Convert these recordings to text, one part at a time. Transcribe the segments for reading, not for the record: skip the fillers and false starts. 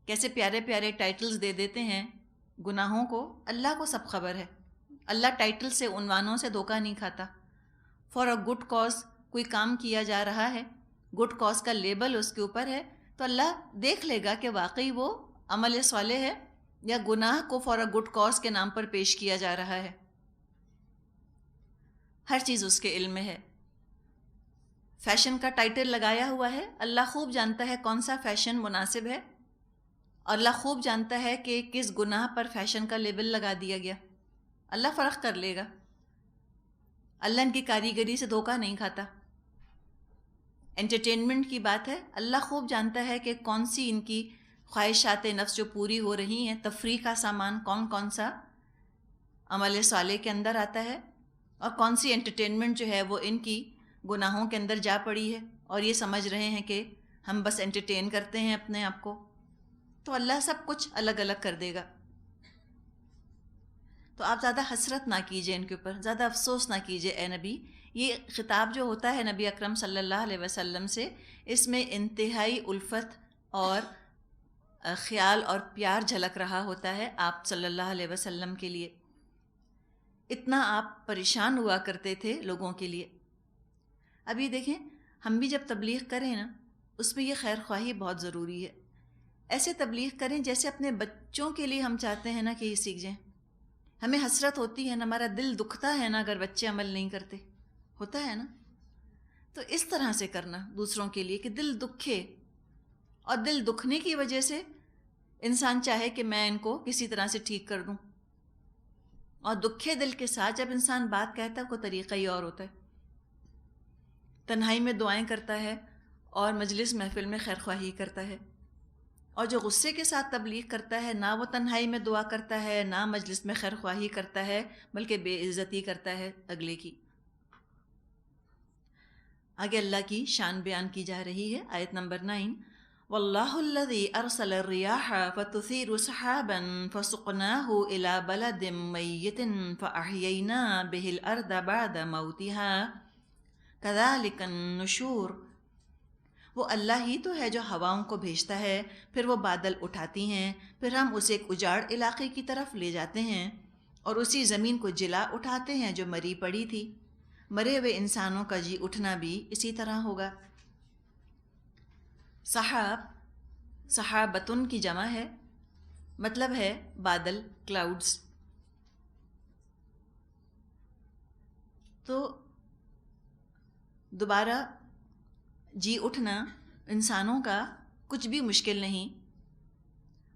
کیسے پیارے پیارے ٹائٹلز دے دیتے ہیں گناہوں کو. اللہ کو سب خبر ہے. اللہ ٹائٹل سے، عنوانوں سے دھوکہ نہیں کھاتا. فار اے گڈ کاز کوئی کام کیا جا رہا ہے، گڈ کاز کا لیبل اس کے اوپر ہے، تو اللہ دیکھ لے گا کہ واقعی وہ عمل صالح ہے یا گناہ کو فار اے گڈ کاز کے نام پر پیش کیا جا رہا ہے. ہر چیز اس کے علم میں ہے. فیشن کا ٹائٹل لگایا ہوا ہے، اللہ خوب جانتا ہے کون سا فیشن مناسب ہے، اور اللہ خوب جانتا ہے کہ کس گناہ پر فیشن کا لیبل لگا دیا گیا. اللہ فرق کر لے گا. اللہ ان کی کاریگری سے دھوکہ نہیں کھاتا. انٹرٹینمنٹ کی بات ہے، اللہ خوب جانتا ہے کہ کون سی ان کی خواہشات نفس جو پوری ہو رہی ہیں، تفریح کا سامان کون کون سا عمل صالح کے اندر آتا ہے، اور کون سی انٹرٹینمنٹ جو ہے وہ ان کی گناہوں کے اندر جا پڑی ہے اور یہ سمجھ رہے ہیں کہ ہم بس انٹرٹین کرتے ہیں اپنے آپ کو. تو اللہ سب کچھ الگ الگ کر دے گا. تو آپ زیادہ حسرت نہ کیجئے ان کے اوپر، زیادہ افسوس نہ کیجئے اے نبی. یہ خطاب جو ہوتا ہے نبی اکرم صلی اللہ علیہ وسلم سے، اس میں انتہائی الفت اور خیال اور پیار جھلک رہا ہوتا ہے آپ صلی اللہ علیہ وسلم کے لیے. اتنا آپ پریشان ہوا کرتے تھے لوگوں کے لیے. ابھی دیکھیں، ہم بھی جب تبلیغ کریں نا، اس میں یہ خیر خواہی بہت ضروری ہے. ایسے تبلیغ کریں جیسے اپنے بچوں کے لیے ہم چاہتے ہیں نا کہ یہ سیکھ جائیں. ہمیں حسرت ہوتی ہے نا، ہمارا دل دکھتا ہے نا اگر بچے عمل نہیں کرتے، ہوتا ہے نا. تو اس طرح سے کرنا دوسروں کے لیے کہ دل دکھے، اور دل دکھنے کی وجہ سے انسان چاہے کہ میں ان کو کسی طرح سے ٹھیک کر دوں. اور دکھے دل کے ساتھ جب انسان بات کہتا ہے، کوئی طریقہ ہی اور ہوتا ہے. تنہائی میں دعائیں کرتا ہے اور مجلس محفل میں خیر خواہی کرتا ہے. اور جو غصے کے ساتھ تبلیغ کرتا ہے، نہ وہ تنہائی میں دعا کرتا ہے، نہ مجلس میں خیر خواہی کرتا ہے، بلکہ بے عزتی کرتا ہے اگلے کی. آگے اللہ کی شان بیان کی جا رہی ہے، آیت نمبر 9. وَاللَّهُ الَّذِي أَرْسَلَ الرِّيَاحَ فَتُثِيرُ سَحَابًا فَسُقْنَاهُ إِلَى بَلَدٍ مَّيِّتٍ فَأَحْيَيْنَا بِهِ الْأَرْضَ بَعْدَ مَوْتِهَا كَذَلِكَ النُّشُورُ. وہ اللہ ہی تو ہے جو ہواؤں کو بھیجتا ہے، پھر وہ بادل اٹھاتی ہیں، پھر ہم اسے ایک اجاڑ علاقے کی طرف لے جاتے ہیں، اور اسی زمین کو جلا اٹھاتے ہیں جو مری پڑی تھی. مرے ہوئے انسانوں کا جی اٹھنا بھی اسی طرح ہوگا. سحاب، سحابتن کی جمع ہے، مطلب ہے بادل، کلاؤڈز. تو دوبارہ جی اٹھنا انسانوں کا کچھ بھی مشکل نہیں.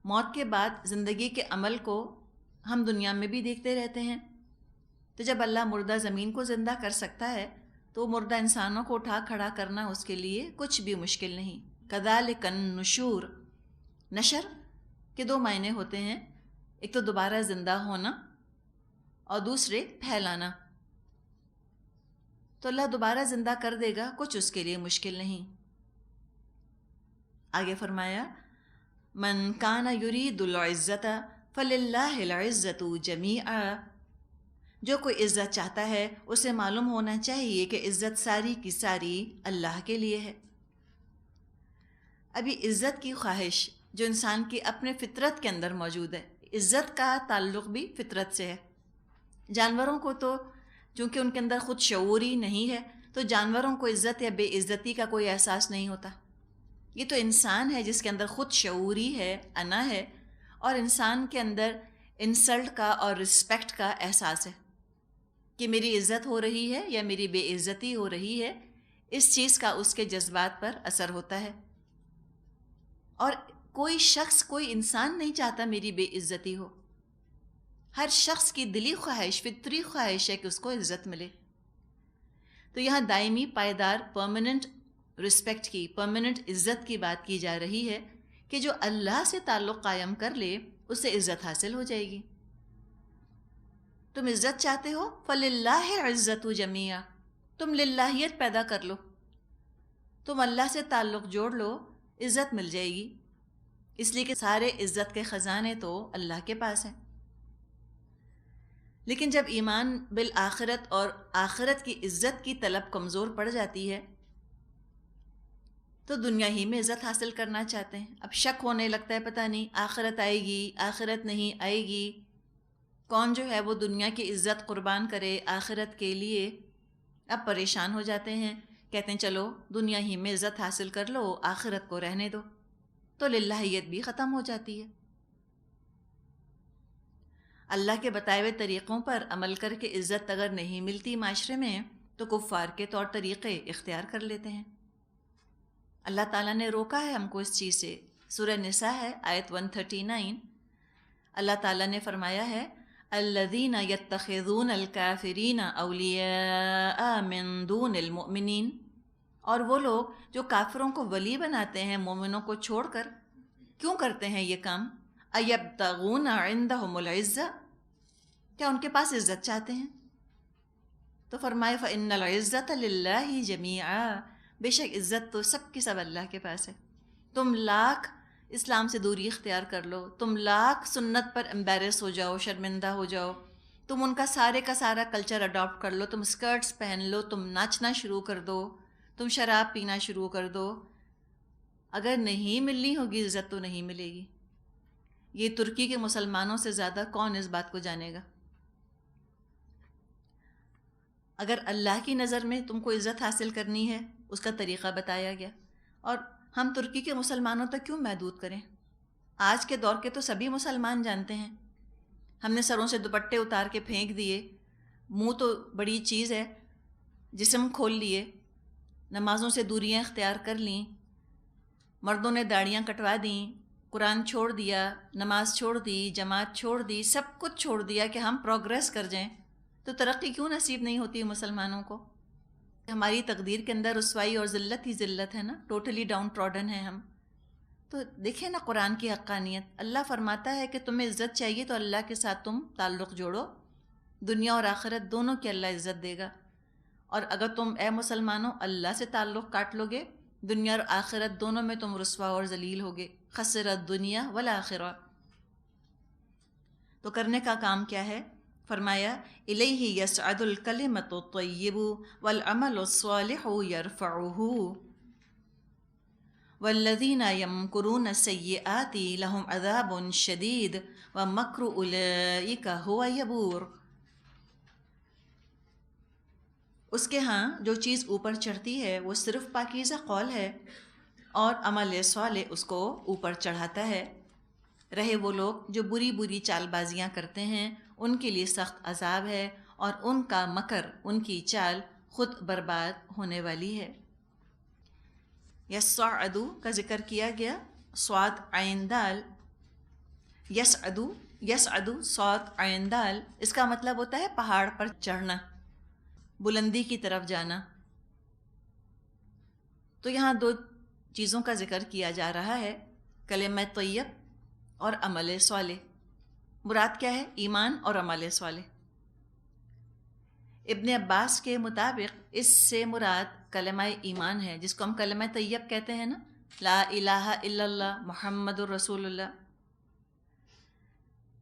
موت کے بعد زندگی کے عمل کو ہم دنیا میں بھی دیکھتے رہتے ہیں. تو جب اللہ مردہ زمین کو زندہ کر سکتا ہے تو مردہ انسانوں کو اٹھا کھڑا کرنا اس کے لیے کچھ بھی مشکل نہیں. کذالک النشور، نشر کے دو معنی ہوتے ہیں، ایک تو دوبارہ زندہ ہونا اور دوسرے پھیلانا. تو اللہ دوبارہ زندہ کر دے گا، کچھ اس کے لیے مشکل نہیں. آگے فرمایا من کان یرید العزت فللہ العزت جمیعا. جو کوئی عزت چاہتا ہے اسے معلوم ہونا چاہیے کہ عزت ساری کی ساری اللہ کے لیے ہے. ابھی عزت کی خواہش جو انسان کی اپنے فطرت کے اندر موجود ہے، عزت کا تعلق بھی فطرت سے ہے. جانوروں کو تو چونکہ ان کے اندر خود شعور ہی نہیں ہے، تو جانوروں کو عزت یا بے عزتی کا کوئی احساس نہیں ہوتا. یہ تو انسان ہے جس کے اندر خود شعوری ہے، انا ہے، اور انسان کے اندر انسلٹ کا اور رسپیکٹ کا احساس ہے کہ میری عزت ہو رہی ہے یا میری بے عزتی ہو رہی ہے. اس چیز کا اس کے جذبات پر اثر ہوتا ہے. اور کوئی شخص، کوئی انسان نہیں چاہتا میری بے عزتی ہو. ہر شخص کی دلی خواہش، فطری خواہش ہے کہ اس کو عزت ملے. تو یہاں دائمی، پائیدار، پرماننٹ رسپیکٹ کی، پرماننٹ عزت کی بات کی جا رہی ہے کہ جو اللہ سے تعلق قائم کر لے اسے عزت حاصل ہو جائے گی. تم عزت چاہتے ہو، فللہ العزت جمیعا، تم للہیت پیدا کر لو، تم اللہ سے تعلق جوڑ لو، عزت مل جائے گی. اس لیے کہ سارے عزت کے خزانے تو اللہ کے پاس ہیں. لیکن جب ایمان بالآخرت اور آخرت کی عزت کی طلب کمزور پڑ جاتی ہے تو دنیا ہی میں عزت حاصل کرنا چاہتے ہیں. اب شک ہونے لگتا ہے پتہ نہیں آخرت آئے گی آخرت نہیں آئے گی. کون جو ہے وہ دنیا کی عزت قربان کرے آخرت کے لیے. اب پریشان ہو جاتے ہیں، کہتے ہیں چلو دنیا ہی میں عزت حاصل کر لو آخرت کو رہنے دو، تو للہیت بھی ختم ہو جاتی ہے. اللہ کے بتائے ہوئے طریقوں پر عمل کر کے عزت اگر نہیں ملتی معاشرے میں تو کفار کے طور طریقے اختیار کر لیتے ہیں. اللہ تعالیٰ نے روکا ہے ہم کو اس چیز سے. سورہ نساء ہے آیت 139. اللہ تعالیٰ نے فرمایا ہے الذین یتخذون الکافرین اولیاء من دون المؤمنین، اور وہ لوگ جو کافروں کو ولی بناتے ہیں مومنوں کو چھوڑ کر. کیوں کرتے ہیں یہ کام؟ ایبتغون عندہم العزہ، کیا ان کے پاس عزت چاہتے ہیں؟ تو فرمائے فإن العزة للہ جمیعا، بے شک عزت تو سب کی سب اللہ کے پاس ہے. تم لاکھ اسلام سے دوری اختیار کر لو، تم لاکھ سنت پر امبیرس ہو جاؤ، شرمندہ ہو جاؤ، تم ان کا سارا کلچر اڈاپٹ کر لو، تم اسکرٹس پہن لو، تم ناچنا شروع کر دو، تم شراب پینا شروع کر دو، اگر نہیں ملنی ہوگی عزت تو نہیں ملے گی. یہ ترکی کے مسلمانوں سے زیادہ کون اس بات کو جانے گا؟ اگر اللہ کی نظر میں تم کو عزت حاصل کرنی ہے اس کا طریقہ بتایا گیا. اور ہم ترکی کے مسلمانوں تک کیوں محدود کریں؟ آج کے دور کے تو سبھی مسلمان جانتے ہیں. ہم نے سروں سے دوپٹے اتار کے پھینک دیے، منہ تو بڑی چیز ہے، جسم کھول لیے، نمازوں سے دوریاں اختیار کر لیں، مردوں نے داڑیاں کٹوا دیں، قرآن چھوڑ دیا، نماز چھوڑ دی، جماعت چھوڑ دی، سب کچھ چھوڑ دیا کہ ہم پروگریس کر جائیں. تو ترقی کیوں نصیب نہیں ہوتی مسلمانوں کو؟ ہماری تقدیر کے اندر رسوائی اور ذلت ہی ذلت ہے نا، ٹوٹلی ڈاؤن ٹراڈن ہے ہم. تو دیکھیں نا قرآن کی حقانیت. اللہ فرماتا ہے کہ تمہیں عزت چاہیے تو اللہ کے ساتھ تم تعلق جوڑو، دنیا اور آخرت دونوں کی اللہ عزت دے گا. اور اگر تم اے مسلمانوں اللہ سے تعلق کاٹ لو گے، دنیا اور آخرت دونوں میں تم رسوا اور ذلیل ہوگے. خسرت دنیا والآخرہ. تو کرنے کا کام کیا ہے؟ فرمایا الیہ یصعد الکلمۃ الطیب والعمل الصالح یرفعہ والذین یمکرون السیئات لہم عذاب شدید ومکر اولئک ھو یبور. اس کے ہاں جو چیز اوپر چڑھتی ہے وہ صرف پاکیزہ قول ہے اور عمل صالح اس کو اوپر چڑھاتا ہے. رہے وہ لوگ جو بری چال بازیاں کرتے ہیں ان کے لیے سخت عذاب ہے اور ان کا مکر، ان کی چال خود برباد ہونے والی ہے. یصعد کا ذکر کیا گیا، صاد عین دال، یصعد صاد عین دال، اس کا مطلب ہوتا ہے پہاڑ پر چڑھنا، بلندی کی طرف جانا. تو یہاں دو چیزوں کا ذکر کیا جا رہا ہے، کلمہ طیب اور عمل صالح. مراد کیا ہے؟ ایمان اور عمل صالح. ابن عباس کے مطابق اس سے مراد کلمہ ایمان ہے، جس کو ہم کلمہ طیب کہتے ہیں نا، لا الہ الا اللہ محمد الرسول اللہ.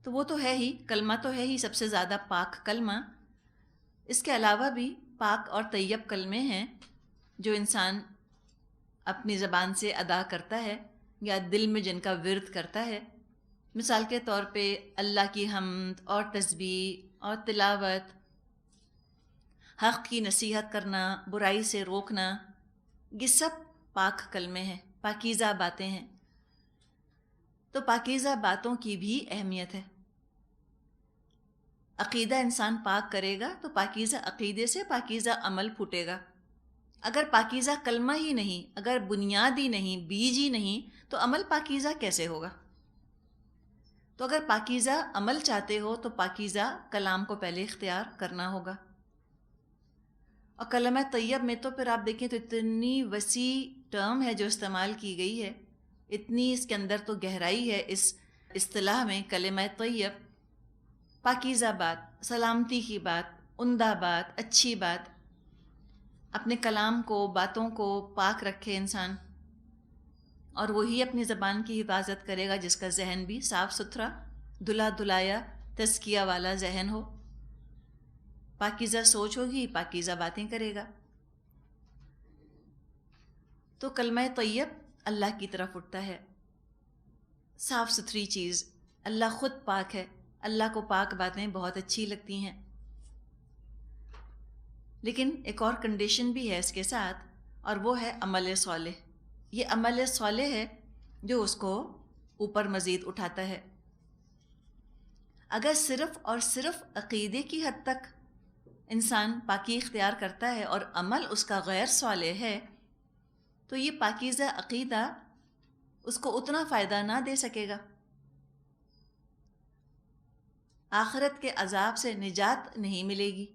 تو وہ تو ہے ہی، کلمہ تو ہے ہی سب سے زیادہ پاک کلمہ. اس کے علاوہ بھی پاک اور طیب کلمے ہیں جو انسان اپنی زبان سے ادا کرتا ہے یا دل میں جن کا ورد کرتا ہے. مثال کے طور پہ اللہ کی حمد اور تسبیح اور تلاوت، حق کی نصیحت کرنا، برائی سے روکنا، یہ سب پاک کلمے ہیں، پاکیزہ باتیں ہیں. تو پاکیزہ باتوں کی بھی اہمیت ہے. عقیدہ انسان پاک کرے گا تو پاکیزہ عقیدے سے پاکیزہ عمل پھوٹے گا. اگر پاکیزہ کلمہ ہی نہیں، اگر بنیاد ہی نہیں، بیج ہی نہیں، تو عمل پاکیزہ کیسے ہوگا؟ تو اگر پاکیزہ عمل چاہتے ہو تو پاکیزہ کلام کو پہلے اختیار کرنا ہوگا. اور کلمہ طیب میں تو پھر آپ دیکھیں تو اتنی وسیع ٹرم ہے جو استعمال کی گئی ہے، اتنی اس کے اندر تو گہرائی ہے اس اصطلاح میں. کلمہ طیب پاکیزہ بات، سلامتی کی بات، عمدہ بات، اچھی بات. اپنے کلام کو، باتوں کو پاک رکھے انسان، اور وہی اپنی زبان کی حفاظت کرے گا جس کا ذہن بھی صاف ستھرا، دھلا دھلایا، تزکیہ والا ذہن ہو. پاکیزہ سوچ ہوگی، پاکیزہ باتیں کرے گا. تو کلمہ طیب اللہ کی طرف اٹھتا ہے، صاف ستھری چیز، اللہ خود پاک ہے، اللہ کو پاک باتیں بہت اچھی لگتی ہیں۔ لیکن ایک اور کنڈیشن بھی ہے اس کے ساتھ، اور وہ ہے عمل صالح۔ یہ عمل صالح ہے جو اس کو اوپر مزید اٹھاتا ہے۔ اگر صرف اور صرف عقیدے کی حد تک انسان پاکی اختیار کرتا ہے اور عمل اس کا غیر صالح ہے، تو یہ پاکیزہ عقیدہ اس کو اتنا فائدہ نہ دے سکے گا، آخرت کے عذاب سے نجات نہیں ملے گی۔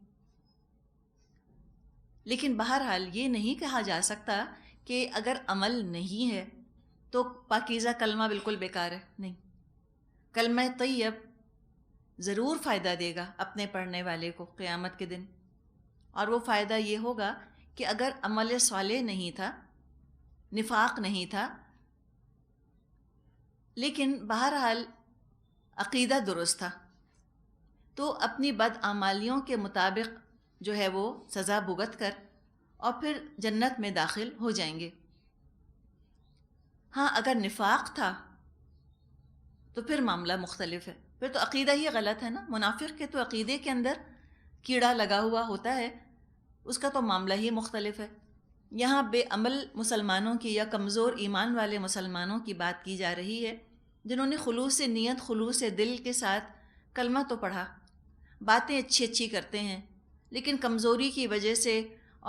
لیکن بہرحال یہ نہیں کہا جا سکتا کہ اگر عمل نہیں ہے تو پاکیزہ کلمہ بالکل بیکار ہے، نہیں، کلمہ طیب ضرور فائدہ دے گا اپنے پڑھنے والے کو قیامت کے دن، اور وہ فائدہ یہ ہوگا کہ اگر عمل صالح نہیں تھا، نفاق نہیں تھا، لیکن بہرحال عقیدہ درست تھا، تو اپنی بدعمالیوں کے مطابق جو ہے وہ سزا بھگت کر اور پھر جنت میں داخل ہو جائیں گے۔ ہاں، اگر نفاق تھا تو پھر معاملہ مختلف ہے، پھر تو عقیدہ ہی غلط ہے نا۔ منافق کے تو عقیدے کے اندر کیڑا لگا ہوا ہوتا ہے، اس کا تو معاملہ ہی مختلف ہے۔ یہاں بے عمل مسلمانوں کی یا کمزور ایمان والے مسلمانوں کی بات کی جا رہی ہے، جنہوں نے خلوص نیت، خلوص دل کے ساتھ کلمہ تو پڑھا، باتیں اچھی اچھی کرتے ہیں، لیکن کمزوری کی وجہ سے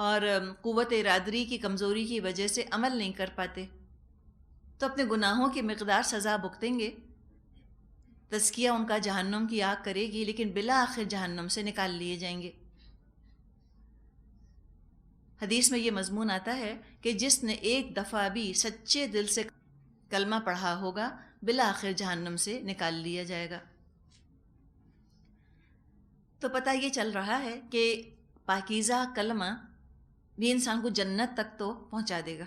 اور قوت ارادی کی کمزوری کی وجہ سے عمل نہیں کر پاتے، تو اپنے گناہوں کی مقدار سزا بھگتیں گے، تزکیہ ان کا جہنم کی آگ کرے گی، لیکن بالآخر جہنم سے نکال لیے جائیں گے۔ حدیث میں یہ مضمون آتا ہے کہ جس نے ایک دفعہ بھی سچے دل سے کلمہ پڑھا ہوگا، بالآخر جہنم سے نکال لیا جائے گا۔ تو پتہ یہ چل رہا ہے کہ پاکیزہ کلمہ بھی انسان کو جنت تک تو پہنچا دے گا،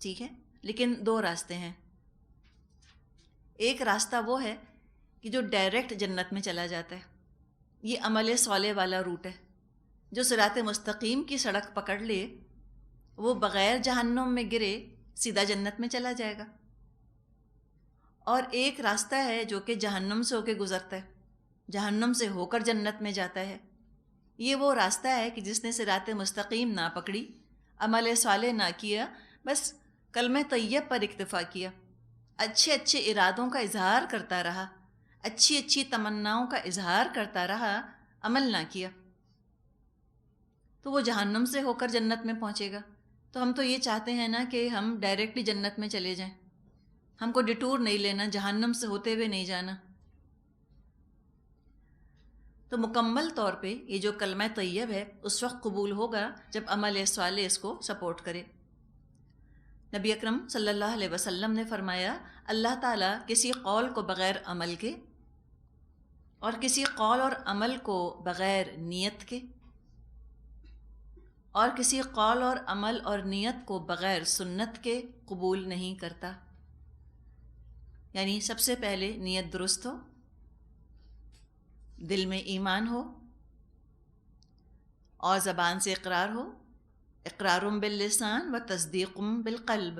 ٹھیک ہے، لیکن دو راستے ہیں۔ ایک راستہ وہ ہے کہ جو ڈائریکٹ جنت میں چلا جاتا ہے، یہ عمل صالح والا روٹ ہے۔ جو صراط مستقیم کی سڑک پکڑ لے، وہ بغیر جہنم میں گرے سیدھا جنت میں چلا جائے گا۔ اور ایک راستہ ہے جو کہ جہنم سے ہو کے گزرتا ہے، جہنم سے ہو کر جنت میں جاتا ہے۔ یہ وہ راستہ ہے کہ جس نے صراط مستقیم نہ پکڑی، عمل صالح نہ کیا، بس کلمہ طیب پر اکتفا کیا، اچھے اچھے ارادوں کا اظہار کرتا رہا، اچھی اچھی تمناؤں کا اظہار کرتا رہا، عمل نہ کیا، تو وہ جہنم سے ہو کر جنت میں پہنچے گا۔ تو ہم تو یہ چاہتے ہیں نا کہ ہم ڈائریکٹلی جنت میں چلے جائیں، ہم کو ڈیٹور نہیں لینا، جہنم سے ہوتے ہوئے نہیں جانا۔ تو مکمل طور پہ یہ جو کلمہ طیب ہے اس وقت قبول ہوگا جب عمل صالح اس کو سپورٹ کرے۔ نبی اکرم صلی اللہ علیہ وسلم نے فرمایا، اللہ تعالیٰ کسی قول کو بغیر عمل کے اور کسی قول اور عمل کو بغیر نیت کے اور کسی قول اور عمل اور نیت کو بغیر سنت کے قبول نہیں کرتا۔ یعنی سب سے پہلے نیت درست ہو، دل میں ایمان ہو، اور زبان سے اقرار ہو، اقرار باللسان و تصدیق بالقلب،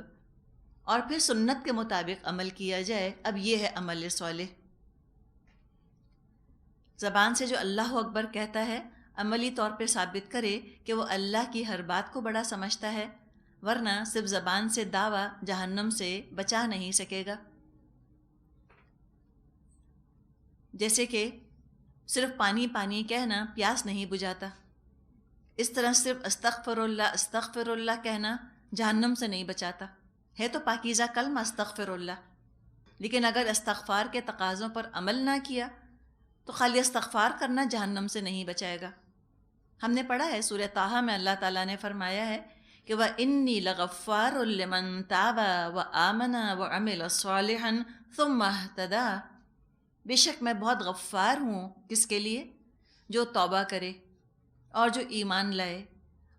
اور پھر سنت کے مطابق عمل کیا جائے۔ اب یہ ہے عمل صالح۔ زبان سے جو اللہ اکبر کہتا ہے، عملی طور پہ ثابت کرے کہ وہ اللہ کی ہر بات کو بڑا سمجھتا ہے، ورنہ صرف زبان سے دعویٰ جہنم سے بچا نہیں سکے گا۔ جیسے کہ صرف پانی پانی کہنا پیاس نہیں بجھاتا، اس طرح صرف استغفر اللہ کہنا جہنم سے نہیں بچاتا۔ ہے تو پاکیزہ کلمہ استغفر اللہ، لیکن اگر استغفار کے تقاضوں پر عمل نہ کیا تو خالی استغفار کرنا جہنم سے نہیں بچائے گا۔ ہم نے پڑھا ہے سورہ طٰہٰ میں اللہ تعالیٰ نے فرمایا ہے کہ وَإِنِّي لَغَفَّارٌ لِّمَن تَابَ وَآمَنَ وَعَمِلَ صَالِحًا ثُمَّ اهْتَدَىٰ، بے شک میں بہت غفار ہوں، کس کے لیے؟ جو توبہ کرے اور جو ایمان لائے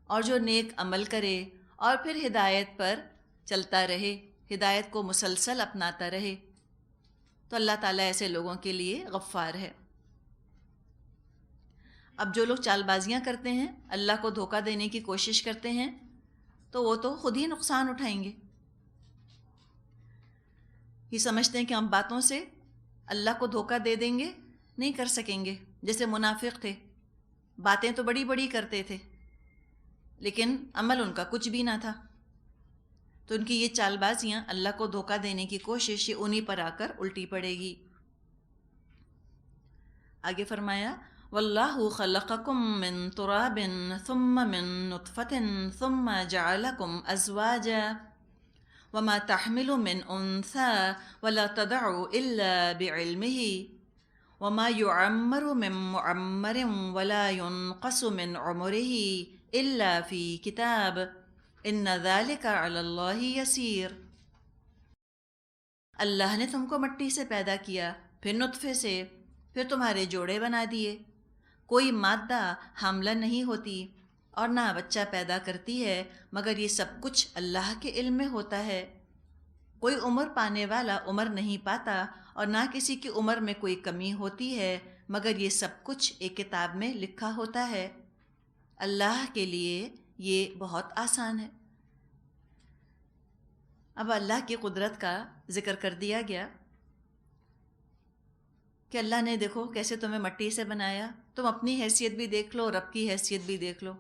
اور جو نیک عمل کرے اور پھر ہدایت پر چلتا رہے، ہدایت کو مسلسل اپناتا رہے، تو اللہ تعالیٰ ایسے لوگوں کے لیے غفار ہے۔ اب جو لوگ چال بازیاں کرتے ہیں، اللہ کو دھوکہ دینے کی کوشش کرتے ہیں، تو وہ تو خود ہی نقصان اٹھائیں گے. یہ سمجھتے ہیں کہ ہم باتوں سے اللہ کو دھوکہ دے دیں گے، نہیں کر سکیں گے. جیسے منافق تھے، باتیں تو بڑی بڑی کرتے تھے لیکن عمل ان کا کچھ بھی نہ تھا. تو ان کی یہ چال بازیاں، اللہ کو دھوکہ دینے کی کوشش، یہ انہی پر آ کر الٹی پڑے گی. آگے فرمایا واللہ خلقکم من تراب ثم من نطفة ثم جعلکم ازواجا وما تحمل من انثى ولا تدع الا بعلمه وما يعمر من معمر ولا ينقص من عمره الا في كتاب ان ذلك على اللہ یسیر. اللہ نے تم کو مٹی سے پیدا کیا، پھر نطفے سے، پھر تمہارے جوڑے بنا دیے. کوئی مادہ حاملہ نہیں ہوتی اور نہ بچہ پیدا کرتی ہے مگر یہ سب کچھ اللہ کے علم میں ہوتا ہے. کوئی عمر پانے والا عمر نہیں پاتا اور نہ کسی کی عمر میں کوئی کمی ہوتی ہے مگر یہ سب کچھ ایک کتاب میں لکھا ہوتا ہے. اللہ کے لیے یہ بہت آسان ہے. اب اللہ کی قدرت کا ذکر کر دیا گیا کہ اللہ نے دیکھو کیسے تمہیں مٹی سے بنایا. تم اپنی حیثیت بھی دیکھ لو، رب کی حیثیت بھی دیکھ لو.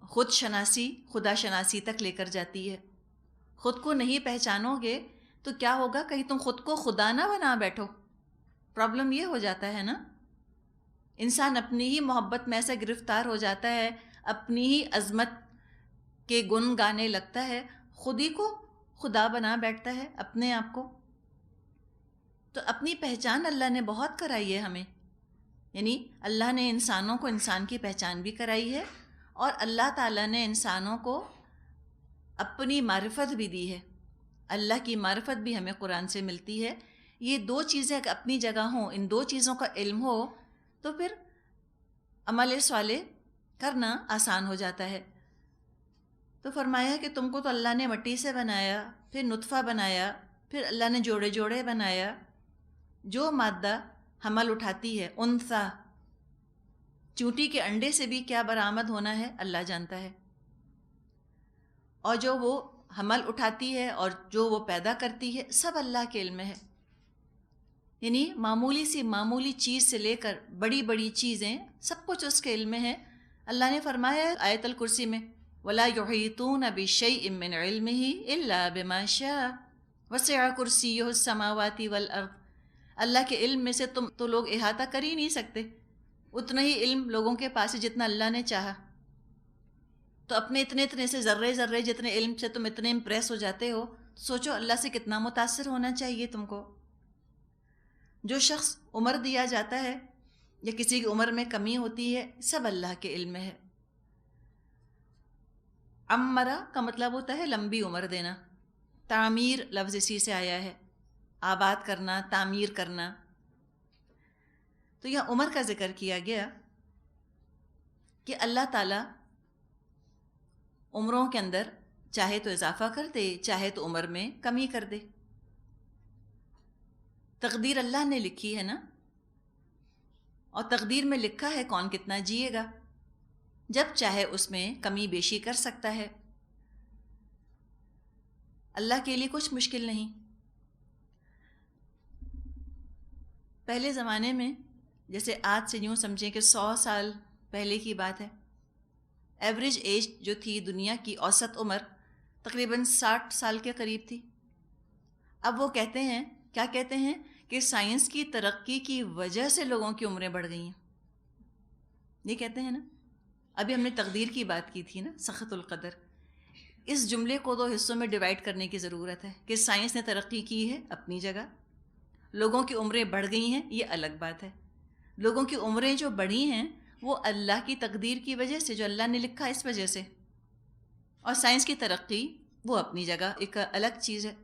خود شناسی خدا شناسی تک لے کر جاتی ہے. خود کو نہیں پہچانو گے تو کیا ہوگا، کہیں تم خود کو خدا نہ بنا بیٹھو. پرابلم یہ ہو جاتا ہے نا، انسان اپنی ہی محبت میں ایسا گرفتار ہو جاتا ہے، اپنی ہی عظمت کے گن گانے لگتا ہے، خود ہی کو خدا بنا بیٹھتا ہے اپنے آپ کو. تو اپنی پہچان اللہ نے بہت کرائی ہے ہمیں، یعنی اللہ نے انسانوں کو انسان کی پہچان بھی کرائی ہے اور اللہ تعالیٰ نے انسانوں کو اپنی معرفت بھی دی ہے. اللہ کی معرفت بھی ہمیں قرآن سے ملتی ہے. یہ دو چیزیں اپنی جگہ ہوں، ان دو چیزوں کا علم ہو تو پھر عمل صالح کرنا آسان ہو جاتا ہے. تو فرمایا کہ تم کو تو اللہ نے مٹی سے بنایا، پھر نطفہ بنایا، پھر اللہ نے جوڑے جوڑے بنایا. جو مادہ حمل اٹھاتی ہے، انثیٰ، چونٹی کے انڈے سے بھی کیا برآمد ہونا ہے اللہ جانتا ہے. اور جو وہ حمل اٹھاتی ہے اور جو وہ پیدا کرتی ہے سب اللہ کے علم میں ہے. یعنی معمولی سی معمولی چیز سے لے کر بڑی بڑی چیزیں سب کچھ اس کے علم میں ہے. اللہ نے فرمایا ہے آیت الکرسی میں وَلَا يُحِيطُونَ بِشَيْءٍ مِّنْ عِلْمِهِ إِلَّا بِمَا شَاءَ وَسِعَ كُرْسِيُّهُ السَّمَاوَاتِ وَالْأَرْضِ. اللہ کے علم میں سے تم تو لوگ احاطہ کر ہی نہیں سکتے. اتنا ہی علم لوگوں کے پاس ہے جتنا اللہ نے چاہا. تو اپنے اتنے سے ذرے ذرے جتنے علم سے تم اتنے امپریس ہو جاتے ہو، سوچو اللہ سے کتنا متاثر ہونا چاہیے تم کو. جو شخص عمر دیا جاتا ہے یا کسی کی عمر میں کمی ہوتی ہے سب اللہ کے علم میں ہے. عمرہ کا مطلب ہوتا ہے لمبی عمر دینا. تعمیر لفظ اسی سے آیا ہے، آباد کرنا، تعمیر کرنا. تو یہ عمر کا ذکر کیا گیا کہ اللہ تعالیٰ عمروں کے اندر چاہے تو اضافہ کر دے، چاہے تو عمر میں کمی کر دے. تقدیر اللہ نے لکھی ہے نا، اور تقدیر میں لکھا ہے کون کتنا جیے گا. جب چاہے اس میں کمی بیشی کر سکتا ہے. اللہ کے لیے کچھ مشکل نہیں. پہلے زمانے میں جیسے آج سے یوں سمجھیں کہ 100 سال پہلے کی بات ہے، ایوریج ایج جو تھی دنیا کی اوسط عمر تقریباً 60 سال کے قریب تھی. اب وہ کہتے ہیں، کیا کہتے ہیں کہ سائنس کی ترقی کی وجہ سے لوگوں کی عمریں بڑھ گئی ہیں. یہ کہتے ہیں نا. ابھی ہم نے تقدیر کی بات کی تھی نا، سخط القدر. اس جملے کو دو حصوں میں ڈیوائڈ کرنے کی ضرورت ہے کہ سائنس نے ترقی کی ہے اپنی جگہ، لوگوں کی عمریں بڑھ گئی ہیں یہ الگ بات ہے. لوگوں کی عمریں جو بڑھی ہیں وہ اللہ کی تقدیر کی وجہ سے، جو اللہ نے لکھا اس وجہ سے. اور سائنس کی ترقی وہ اپنی جگہ ایک الگ چیز ہے.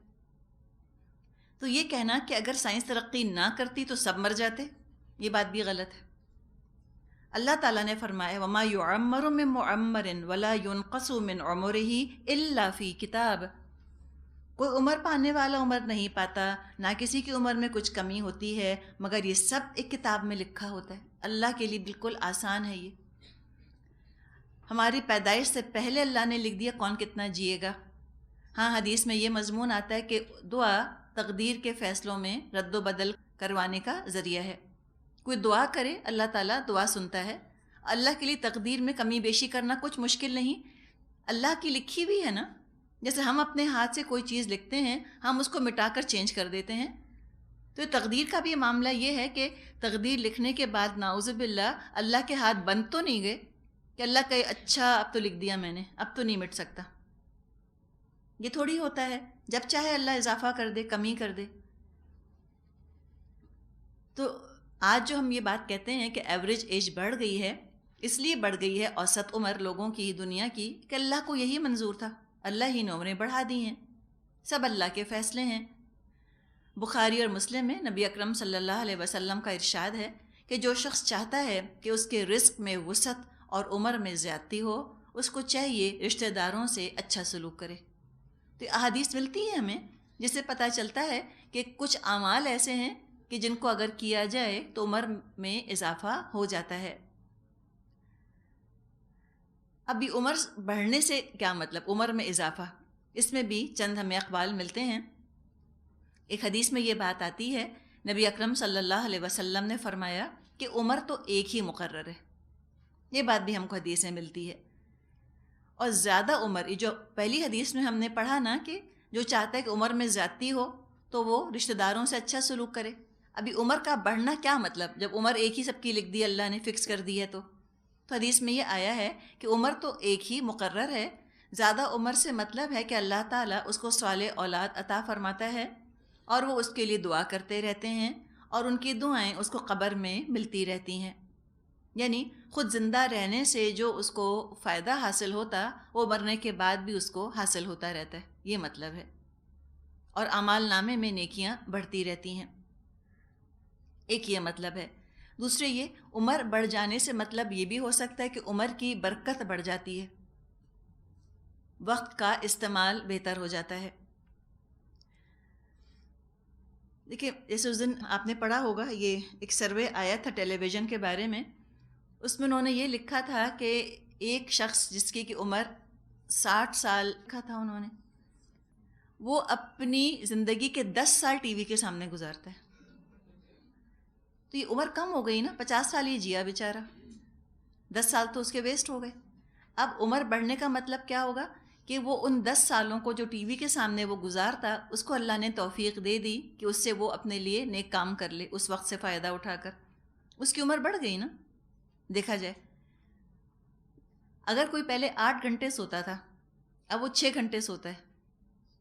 تو یہ کہنا کہ اگر سائنس ترقی نہ کرتی تو سب مر جاتے، یہ بات بھی غلط ہے. اللہ تعالیٰ نے فرمایا وَمَا يُعَمَّرُ مِن مُعَمَّرٍ وَلَا يُنْقَصُ مِنْ عُمُرِهِ إِلَّا فِي کتاب. کوئی عمر پانے والا عمر نہیں پاتا، نہ کسی کی عمر میں کچھ کمی ہوتی ہے مگر یہ سب ایک کتاب میں لکھا ہوتا ہے. اللہ کے لیے بالکل آسان ہے یہ. ہماری پیدائش سے پہلے اللہ نے لکھ دیا کون کتنا جیے گا. ہاں حدیث میں یہ مضمون آتا ہے کہ دعا تقدیر کے فیصلوں میں رد و بدل کروانے کا ذریعہ ہے. کوئی دعا کرے اللہ تعالیٰ دعا سنتا ہے. اللہ کے لیے تقدیر میں کمی بیشی کرنا کچھ مشکل نہیں، اللہ کی لکھی ہوئی ہے نا. جیسے ہم اپنے ہاتھ سے کوئی چیز لکھتے ہیں، ہم اس کو مٹا کر چینج کر دیتے ہیں. تو تقدیر کا بھی معاملہ یہ ہے کہ تقدیر لکھنے کے بعد نعوذ باللہ اللہ کے ہاتھ بند تو نہیں گئے کہ اللہ کہے اچھا اب تو لکھ دیا میں نے، اب تو نہیں مٹ سکتا. یہ تھوڑی ہوتا ہے، جب چاہے اللہ اضافہ کر دے، کمی کر دے. تو آج جو ہم یہ بات کہتے ہیں کہ ایوریج ایج بڑھ گئی ہے، اس لیے بڑھ گئی ہے اوسط عمر لوگوں کی دنیا کی کہ اللہ کو یہی منظور تھا، اللہ ہی نے عمریں بڑھا دی ہیں. سب اللہ کے فیصلے ہیں. بخاری اور مسلم میں نبی اکرم صلی اللہ علیہ وسلم کا ارشاد ہے کہ جو شخص چاہتا ہے کہ اس کے رزق میں وسعت اور عمر میں زیادتی ہو، اس کو چاہیے رشتہ داروں سے اچھا سلوک کرے. تو احادیث ملتی ہے ہمیں جس سے پتہ چلتا ہے کہ کچھ اعمال ایسے ہیں کہ جن کو اگر کیا جائے تو عمر میں اضافہ ہو جاتا ہے. ابھی عمر بڑھنے سے کیا مطلب، عمر میں اضافہ، اس میں بھی چند ہمیں اقوال ملتے ہیں. ایک حدیث میں یہ بات آتی ہے، نبی اکرم صلی اللہ علیہ وسلم نے فرمایا کہ عمر تو ایک ہی مقرر ہے. یہ بات بھی ہم کو حدیث میں ملتی ہے. اور زیادہ عمر، جو پہلی حدیث میں ہم نے پڑھا نا کہ جو چاہتا ہے کہ عمر میں زیادتی ہو تو وہ رشتہ داروں سے اچھا سلوک کرے. ابھی عمر کا بڑھنا کیا مطلب، جب عمر ایک ہی سب کی لکھ دی اللہ نے، فکس کر دی ہے. تو حدیث میں یہ آیا ہے کہ عمر تو ایک ہی مقرر ہے. زیادہ عمر سے مطلب ہے کہ اللہ تعالیٰ اس کو صالح اولاد عطا فرماتا ہے اور وہ اس کے لیے دعا کرتے رہتے ہیں اور ان کی دعائیں اس کو قبر میں ملتی رہتی ہیں. یعنی خود زندہ رہنے سے جو اس کو فائدہ حاصل ہوتا وہ مرنے کے بعد بھی اس کو حاصل ہوتا رہتا ہے، یہ مطلب ہے. اور اعمال نامے میں نیکیاں بڑھتی رہتی ہیں. ایک یہ مطلب ہے. دوسرے یہ عمر بڑھ جانے سے مطلب یہ بھی ہو سکتا ہے کہ عمر کی برکت بڑھ جاتی ہے، وقت کا استعمال بہتر ہو جاتا ہے. دیکھیں جیسے اس دن آپ نے پڑھا ہوگا، یہ ایک سروے آیا تھا ٹیلی ویژن کے بارے میں. اس میں انہوں نے یہ لکھا تھا کہ ایک شخص جس کی عمر 60 سال کا تھا، انہوں نے وہ اپنی زندگی کے 10 سال ٹی وی کے سامنے گزارتا ہے. تو یہ عمر کم ہو گئی نا، 50 سال ہی جیا بیچارہ، 10 سال تو اس کے ویسٹ ہو گئے. اب عمر بڑھنے کا مطلب کیا ہوگا کہ وہ ان 10 سالوں کو جو ٹی وی کے سامنے وہ گزارتا، اس کو اللہ نے توفیق دے دی کہ اس سے وہ اپنے لیے نیک کام کر لے، اس وقت سے فائدہ اٹھا کر. اس کی عمر بڑھ گئی نا دیکھا جائے. اگر کوئی پہلے 8 گھنٹے سوتا تھا، اب وہ 6 گھنٹے سوتا ہے،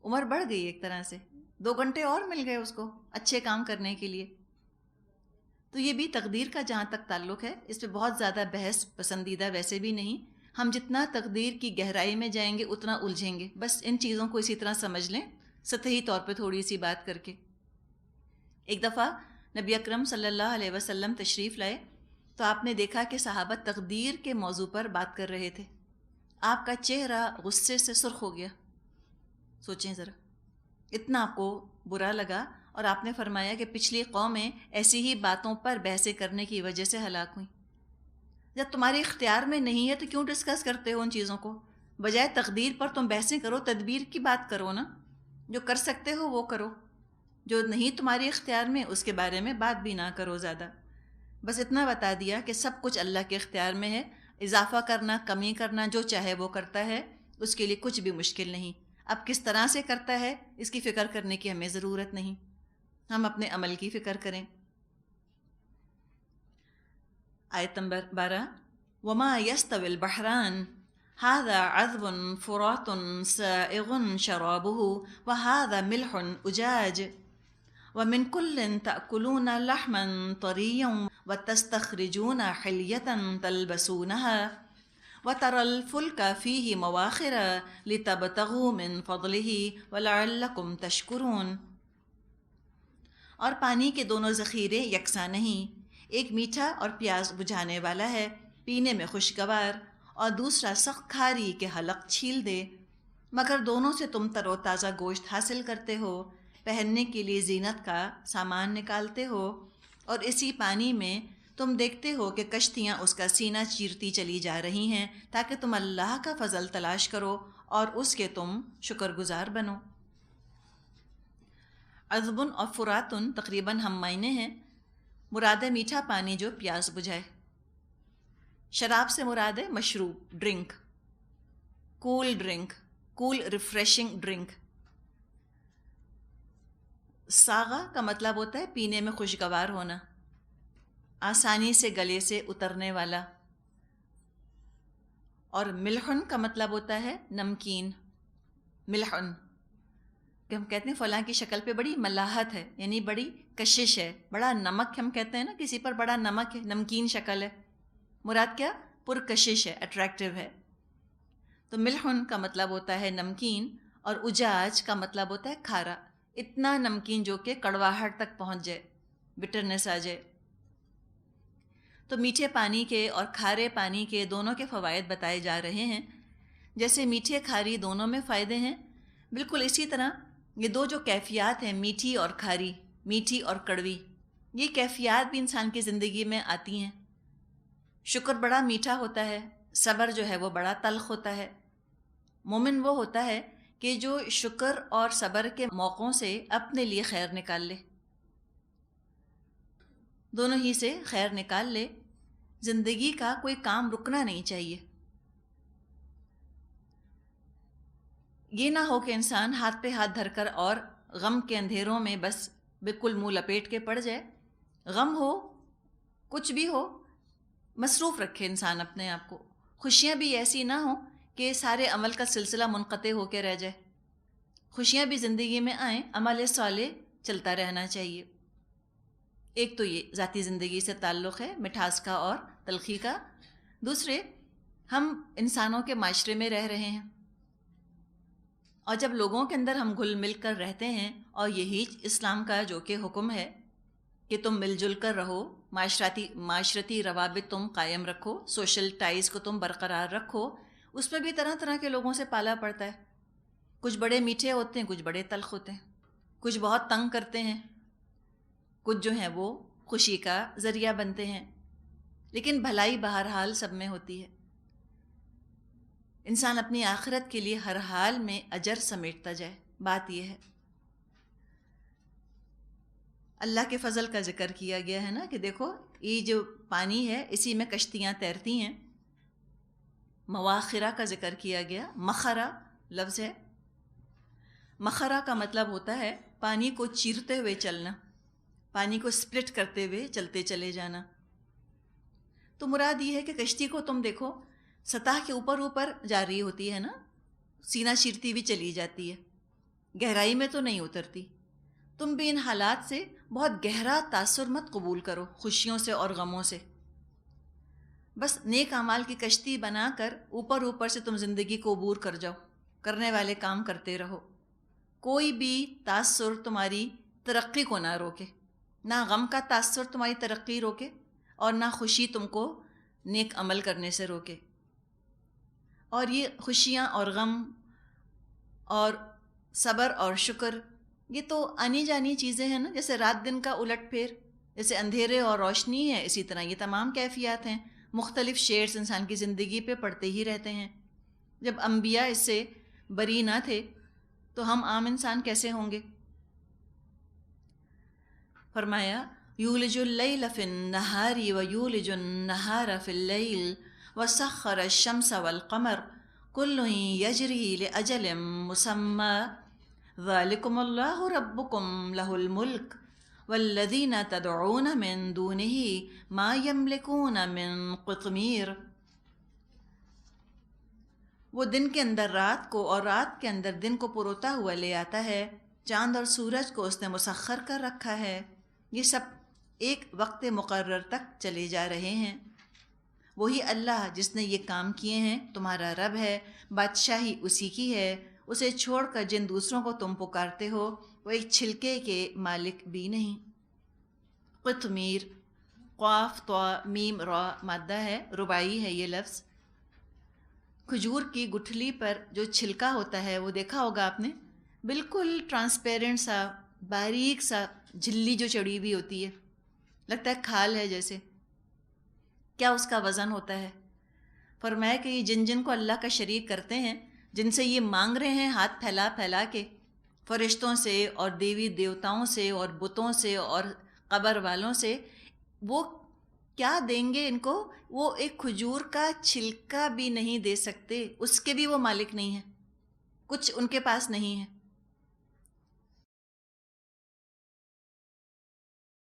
عمر بڑھ گئی ایک طرح سے. 2 گھنٹے اور مل گئے اس کو اچھے کام کرنے کے لیے. تو یہ بھی تقدیر کا جہاں تک تعلق ہے، اس پہ بہت زیادہ بحث پسندیدہ ویسے بھی نہیں. ہم جتنا تقدیر کی گہرائی میں جائیں گے اتنا الجھیں گے. بس ان چیزوں کو اسی طرح سمجھ لیں سطحی طور پہ تھوڑی سی بات کر کے. ایک دفعہ نبی اکرم صلی اللہ علیہ وسلم تشریف لائے تو آپ نے دیکھا کہ صحابہ تقدیر کے موضوع پر بات کر رہے تھے. آپ کا چہرہ غصے سے سرخ ہو گیا. سوچیں ذرا، اتنا آپ کو برا لگا. اور آپ نے فرمایا کہ پچھلی قومیں ایسی ہی باتوں پر بحثیں کرنے کی وجہ سے ہلاک ہوئیں. جب تمہارے اختیار میں نہیں ہے تو کیوں ڈسکس کرتے ہو ان چیزوں کو؟ بجائے تقدیر پر تم بحثیں کرو، تدبیر کی بات کرو نا. جو کر سکتے ہو وہ کرو، جو نہیں تمہارے اختیار میں اس کے بارے میں بات بھی نہ کرو زیادہ. بس اتنا بتا دیا کہ سب کچھ اللہ کے اختیار میں ہے. اضافہ کرنا، کمی کرنا، جو چاہے وہ کرتا ہے، اس کے لیے کچھ بھی مشکل نہیں. اب کس طرح سے کرتا ہے اس کی فکر کرنے کی ہمیں ضرورت نہیں، ہم اپنے عمل کی فکر کریں. آیت نمبر 12، وَمَا يَسْتَوِي الْبَحْرَانِ هَذَا عَذْبٌ فُرَاتٌ سَائِغٌ شَرَابُهُ وَهَذَا مِلْحٌ أُجَاجٌ وَمِنْ كُلٍّ تَأْكُلُونَ لَحْمًا طَرِيًّا وَتَسْتَخْرِجُونَ حِلْيَةً تَلْبَسُونَهَا وَتَرَى الْفُلْكَ فِيهِ مَوَاخِرَ لِتَبْتَغُوا مِنْ فَضْلِهِ وَلَعَلَّكُمْ تَشْكُرُونَ. اور پانی کے دونوں ذخیرے یکساں نہیں، ایک میٹھا اور پیاس بجھانے والا ہے، پینے میں خوشگوار، اور دوسرا سخت کھاری کے حلق چھیل دے. مگر دونوں سے تم تر و تازہ گوشت حاصل کرتے ہو، پہننے کے لیے زینت کا سامان نکالتے ہو، اور اسی پانی میں تم دیکھتے ہو کہ کشتیاں اس کا سینہ چیرتی چلی جا رہی ہیں تاکہ تم اللہ کا فضل تلاش کرو اور اس کے تم شکر گزار بنو۔ عذبن اور فراتن تقریباً ہم معنی ہیں۔ مراد ہے میٹھا پانی جو پیاس بجھائے۔ شراب سے مراد ہے مشروب، ڈرنک، کول ریفریشنگ ڈرنک۔ ساغا کا مطلب ہوتا ہے پینے میں خوشگوار ہونا، آسانی سے گلے سے اترنے والا۔ اور ملحن کا مطلب ہوتا ہے نمکین، ملحن کہ ہم کہتے ہیں فلاں کی شکل پہ بڑی ملاحت ہے، یعنی بڑی کشش ہے، بڑا نمک، ہم کہتے ہیں نا کسی پر بڑا نمک ہے، نمکین شکل ہے، مراد کیا؟ پرکشش ہے، اٹریکٹیو ہے۔ تو ملحن کا مطلب ہوتا ہے نمکین، اور اجاج کا مطلب ہوتا ہے کھارا، اتنا نمکین جو کہ کڑواہٹ تک پہنچ جائے، بٹرنس آ جائے۔ تو میٹھے پانی کے اور کھارے پانی کے دونوں کے فوائد بتائے جا رہے ہیں۔ جیسے میٹھے کھاری دونوں میں فائدے ہیں، بالکل اسی طرح یہ دو جو کیفیات ہیں، میٹھی اور کھاری، میٹھی اور کڑوی، یہ کیفیات بھی انسان کی زندگی میں آتی ہیں۔ شکر بڑا میٹھا ہوتا ہے، صبر جو ہے وہ بڑا تلخ ہوتا ہے۔ مومن وہ ہوتا ہے کہ جو شکر اور صبر کے موقعوں سے اپنے لیے خیر نکال لے، دونوں ہی سے خیر نکال لے۔ زندگی کا کوئی کام رکنا نہیں چاہیے۔ یہ نہ ہو کہ انسان ہاتھ پہ ہاتھ دھر کر اور غم کے اندھیروں میں بس بالکل منہ لپیٹ کے پڑ جائے۔ غم ہو، کچھ بھی ہو، مصروف رکھے انسان اپنے آپ کو۔ خوشیاں بھی ایسی نہ ہوں کہ سارے عمل کا سلسلہ منقطع ہو کے رہ جائے۔ خوشیاں بھی زندگی میں آئیں، عمل صالح چلتا رہنا چاہیے۔ ایک تو یہ ذاتی زندگی سے تعلق ہے، مٹھاس کا اور تلخی کا۔ دوسرے، ہم انسانوں کے معاشرے میں رہ رہے ہیں، اور جب لوگوں کے اندر ہم گھل مل کر رہتے ہیں، اور یہی اسلام کا جو کہ حکم ہے کہ تم مل جل کر رہو، معاشرتی روابط تم قائم رکھو، سوشل ٹائز کو تم برقرار رکھو، اس میں بھی طرح طرح کے لوگوں سے پالا پڑتا ہے۔ کچھ بڑے میٹھے ہوتے ہیں، کچھ بڑے تلخ ہوتے ہیں، کچھ بہت تنگ کرتے ہیں، کچھ جو ہیں وہ خوشی کا ذریعہ بنتے ہیں، لیکن بھلائی بہرحال سب میں ہوتی ہے۔ انسان اپنی آخرت کے لیے ہر حال میں اجر سمیٹتا جائے، بات یہ ہے۔ اللہ کے فضل کا ذکر کیا گیا ہے نا کہ دیکھو یہ جو پانی ہے اسی میں کشتیاں تیرتی ہیں۔ مواخرہ کا ذکر کیا گیا، مخرہ لفظ ہے۔ مخرہ کا مطلب ہوتا ہے پانی کو چیرتے ہوئے چلنا، پانی کو سپلٹ کرتے ہوئے چلتے چلے جانا۔ تو مراد یہ ہے کہ کشتی کو تم دیکھو سطح کے اوپر جا رہی ہوتی ہے نا، سینہ چیرتی بھی چلی جاتی ہے، گہرائی میں تو نہیں اترتی۔ تم بھی ان حالات سے بہت گہرا تاثر مت قبول کرو، خوشیوں سے اور غموں سے۔ بس نیک اعمال کی کشتی بنا کر اوپر سے تم زندگی کو عبور کر جاؤ، کرنے والے کام کرتے رہو۔ کوئی بھی تاثر تمہاری ترقی کو نہ روکے، نہ غم کا تاثر تمہاری ترقی روکے، اور نہ خوشی تم کو نیک عمل کرنے سے روکے۔ اور یہ خوشیاں اور غم اور صبر اور شکر، یہ تو آنی جانی چیزیں ہیں نا، جیسے رات دن کا الٹ پھیر، جیسے اندھیرے اور روشنی ہے، اسی طرح یہ تمام کیفیات ہیں۔ مختلف شیڈز انسان کی زندگی پہ پڑتے ہی رہتے ہیں۔ جب انبیاء اس سے بری نہ تھے تو ہم عام انسان کیسے ہوں گے؟ فرمایا یولج اللیل فی النہار ویولج النہار فی اللیل وسخر الشمس والقمر کل یجری لأجل مسمی ذالکم اللہ ربکم لہ الملک والذین تدعون من دونہ ما یملکون من قطمیر۔ وہ دن کے اندر رات کو اور رات کے اندر دن کو پروتا ہوا لے آتا ہے، چاند اور سورج کو اس نے مسخر کر رکھا ہے، یہ سب ایک وقت مقرر تک چلے جا رہے ہیں۔ وہی اللہ جس نے یہ کام کیے ہیں تمہارا رب ہے، بادشاہی اسی کی ہے، اسے چھوڑ کر جن دوسروں کو تم پکارتے ہو وہ ایک چھلکے کے مالک بھی نہیں۔ قطمیر، قاف طا میم را مادہ ہے، رباعی ہے یہ لفظ۔ کھجور کی گٹھلی پر جو چھلکا ہوتا ہے وہ دیکھا ہوگا آپ نے، بالکل ٹرانسپیرنٹ سا، باریک سا جھلی جو چڑی ہوئی ہوتی ہے، لگتا ہے کھال ہے جیسے، کیا اس کا وزن ہوتا ہے؟ فرمایا کہ یہ جن جن کو اللہ کا شریک کرتے ہیں، جن سے یہ مانگ رہے ہیں ہاتھ پھیلا پھیلا کے، فرشتوں سے اور دیوی دیوتاؤں سے اور بتوں سے اور قبر والوں سے، وہ کیا دیں گے ان کو؟ وہ ایک کھجور کا چھلکا بھی نہیں دے سکتے، اس کے بھی وہ مالک نہیں ہیں، کچھ ان کے پاس نہیں ہے۔